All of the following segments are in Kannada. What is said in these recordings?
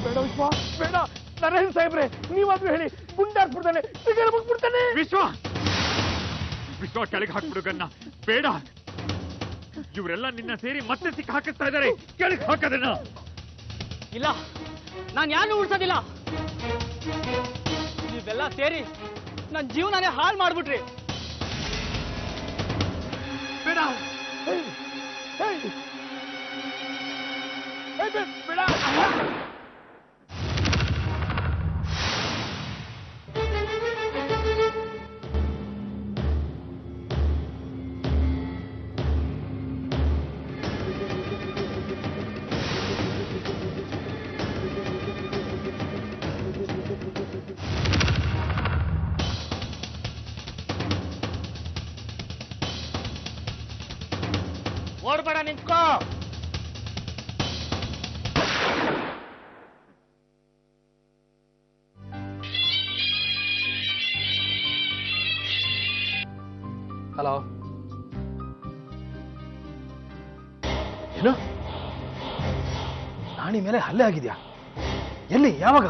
ಬೇಡ ವಿಶ್ವ ಬೇಡ. ನರೇನ್ ಸಾಹೇಬ್ರೆ ನೀವಾದ್ರೂ ಹೇಳಿ, ಗುಂಡಾರ್ಸ್ಬಿಡ್ತಾನೆ, ಬಿಡ್ತಾನೆ. ವಿಶ್ವ ವಿಶ್ವ ಕೆಳಗೆ ಹಾಕ್ಬಿಡು ಗನ್ನ. ಬೇಡ, ಇವರೆಲ್ಲ ನಿನ್ನ ಸೇರಿ ಮತ್ತೆ ಸಿಕ್ಕ ಹಾಕಿಸ್ತಾ ಇದ್ದಾರೆ. ಕೆಳಗೆ ಹಾಕದನ್ನ. ಇಲ್ಲ, ನಾನು ಯಾರನ್ನೂ ಉಳಿಸೋದಿಲ್ಲ. ನೀವೆಲ್ಲ ಸೇರಿ ನನ್ನ ಜೀವನನೇ ಹಾಳು ಮಾಡ್ಬಿಟ್ರಿ. ಬೇಡ ಬೇಡ. ಓಡ್ಬೇಡ, ನಿಂತ್ಕೋ. ಹಲೋ, ಏನು ನಾಣಿ ಮೇಲೆ ಹಲ್ಲೆ ಆಗಿದ್ಯಾ? ಎಲ್ಲಿ, ಯಾವಾಗ?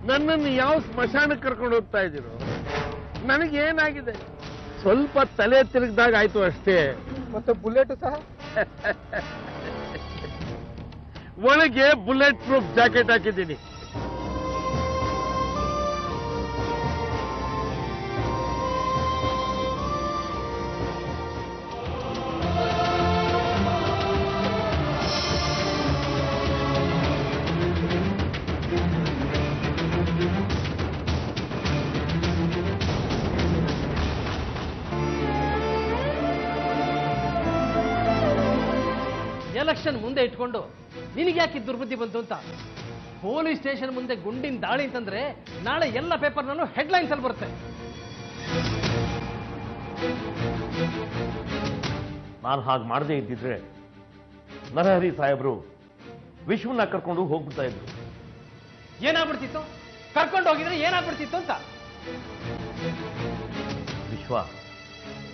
ನನ್ನನ್ನು ಯಾವ ಸ್ಮಶಾನಕ್ಕೆ ಕರ್ಕೊಂಡು ಹೋಗ್ತಾ ಇದ್ದೀರೋ? ನನಗೇನಾಗಿದೆ? ಸ್ವಲ್ಪ ತಲೆ ತಿರುಗಿದಾಗ ಆಯ್ತು ಅಷ್ಟೇ. ಮತ್ತೆ ಬುಲೆಟ್ ಸಹ? ಒಳಗೆ ಬುಲೆಟ್ ಪ್ರೂಫ್ ಜಾಕೆಟ್ ಹಾಕಿದ್ದೀನಿ. ಎಲೆಕ್ಷನ್ ಮುಂದೆ ಇಟ್ಕೊಂಡು ನಿನಗೆ ಯಾಕೆ ದುರ್ಬುದ್ಧಿ ಬಂತು ಅಂತ ಪೊಲೀಸ್ ಸ್ಟೇಷನ್ ಮುಂದೆ ಗುಂಡಿನ ದಾಳಿ ಅಂತಂದ್ರೆ ನಾಳೆ ಎಲ್ಲ ಪೇಪರ್ನಲ್ಲೂ ಹೆಡ್ಲೈನ್ಸ್ ಅಲ್ಲಿ ಬರುತ್ತೆ. ನಾನು ಹಾಗೆ ಮಾಡದೇ ಇದ್ದಿದ್ರೆ ನರಹರಿ ಸಾಹೇಬರು ವಿಶ್ವನ ಕರ್ಕೊಂಡು ಹೋಗ್ಬಿಡ್ತಾ ಇದ್ರು. ಏನಾಗ್ಬಿಡ್ತಿತ್ತು? ಕರ್ಕೊಂಡು ಹೋಗಿದ್ರೆ ಏನಾಗ್ಬಿಡ್ತಿತ್ತು ಅಂತ. ವಿಶ್ವ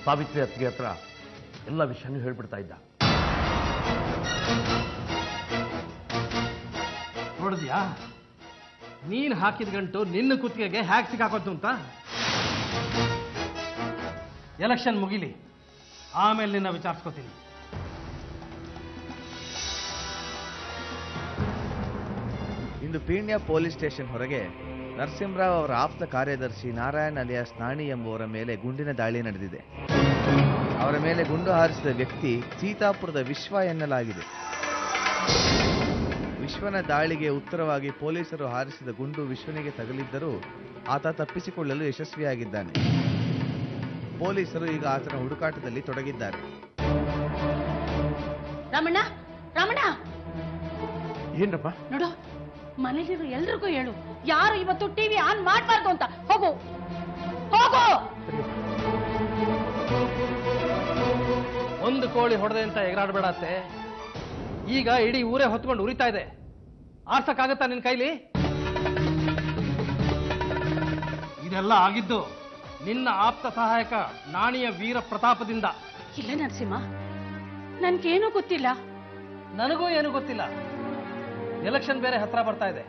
ಸಾವಿತ್ರಿ ಅತ್ತಿಗೆ ಹತ್ರ ಎಲ್ಲ ವಿಷಯನೂ ಹೇಳ್ಬಿಡ್ತಾ ಇದ್ದ. ನೋಡಿದ್ಯಾ, ನೀನ್ ಹಾಕಿದ ಗಂಟು ನಿನ್ನ ಕುತ್ತಿಗೆಗೆ ಹ್ಯಾಕ್ ಸಿಕ್ಕಾಕೋತು ಅಂತ. ಎಲೆಕ್ಷನ್ ಮುಗಿಲಿ, ಆಮೇಲೆ ನಿನ್ನ ವಿಚಾರಿಸ್ಕೋತೀನಿ. ಇಂದು ಪೀಣ್ಯ ಪೊಲೀಸ್ ಸ್ಟೇಷನ್ ಹೊರಗೆ ನರಸಿಂಹರಾವ್ ಅವರ ಆಪ್ತ ಕಾರ್ಯದರ್ಶಿ ನಾರಾಯಣ್ ಅಲಿಯಾಸ್ ನಾಣಿ ಎಂಬುವರ ಮೇಲೆ ಗುಂಡಿನ ದಾಳಿ ನಡೆದಿದೆ. ಅವರ ಮೇಲೆ ಗುಂಡು ಹಾರಿಸಿದ ವ್ಯಕ್ತಿ ಸೀತಾಪುರದ ವಿಶ್ವ ಎನ್ನಲಾಗಿದೆ. ವಿಶ್ವನ ದಾಳಿಗೆ ಉತ್ತರವಾಗಿ ಪೊಲೀಸರು ಹಾರಿಸಿದ ಗುಂಡು ವಿಶ್ವನಿಗೆ ತಗುಲಿದ್ದರೂ ಆತ ತಪ್ಪಿಸಿಕೊಳ್ಳಲು ಯಶಸ್ವಿಯಾಗಿದ್ದಾನೆ. ಪೊಲೀಸರು ಈಗ ಆತನ ಹುಡುಕಾಟದಲ್ಲಿ ತೊಡಗಿದ್ದಾರೆ. ರಾಮಣ್ಣ, ರಾಮಣ್ಣ, ಏನಪ್ಪ? ನೋಡು, ಮನೇಲಿರೋ ಎಲ್ರಿಗೂ ಹೇಳು, ಯಾರು ಇವತ್ತು ಟಿವಿ ಆನ್ ಮಾಡಬಾರ್ದು ಅಂತ. ಹೋಗು ಹೋಗು. ಒಂದು ಕೋಳಿ ಹೊಡೆದೆ ಅಂತ ಎಗರಾಡಬೇಡತ್ತೆ. ಈಗ ಇಡೀ ಊರೇ ಹೊತ್ಕೊಂಡು ಉರಿತಾ ಇದೆ. ಆರ್ಸಕ್ಕಾಗತ್ತಾ ನಿನ್ ಕೈಲಿ? ಇದೆಲ್ಲ ಆಗಿದ್ದು ನಿನ್ನ ಆಪ್ತ ಸಹಾಯಕ ನಾಣಿಯ ವೀರ ಪ್ರತಾಪದಿಂದ. ಇಲ್ಲ ನರಸಿಂಹ, ನನ್ಗೇನೂ ಗೊತ್ತಿಲ್ಲ. ನನಗೂ ಏನು ಗೊತ್ತಿಲ್ಲ. ಎಲೆಕ್ಷನ್ ಬೇರೆ ಹತ್ರ ಬರ್ತಾ ಇದೆ.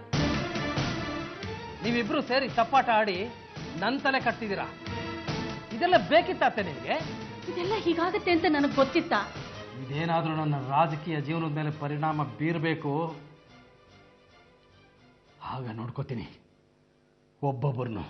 ನೀವಿಬ್ರು ಸೇರಿ ಚಪ್ಪಾಟ ಆಡಿ ನನ್ನ ತಲೆ ಕಟ್ತಿದ್ದೀರಾ. ಇದೆಲ್ಲ ಬೇಕಿತ್ತಾತೆ ನಿಮಗೆ? ಇದೆಲ್ಲ ಹೀಗಾಗತ್ತೆ ಅಂತ ನನಗೆ ಗೊತ್ತಿತ್ತಾ? ಇದೇನಾದ್ರೂ ನನ್ನ ರಾಜಕೀಯ ಜೀವನದ ಮೇಲೆ ಪರಿಣಾಮ ಬೀರಬೇಕು. ಆಗ ನೋಡ್ಕೋತೀನಿ ಒಬ್ಬೊಬ್ಬರನ್ನು.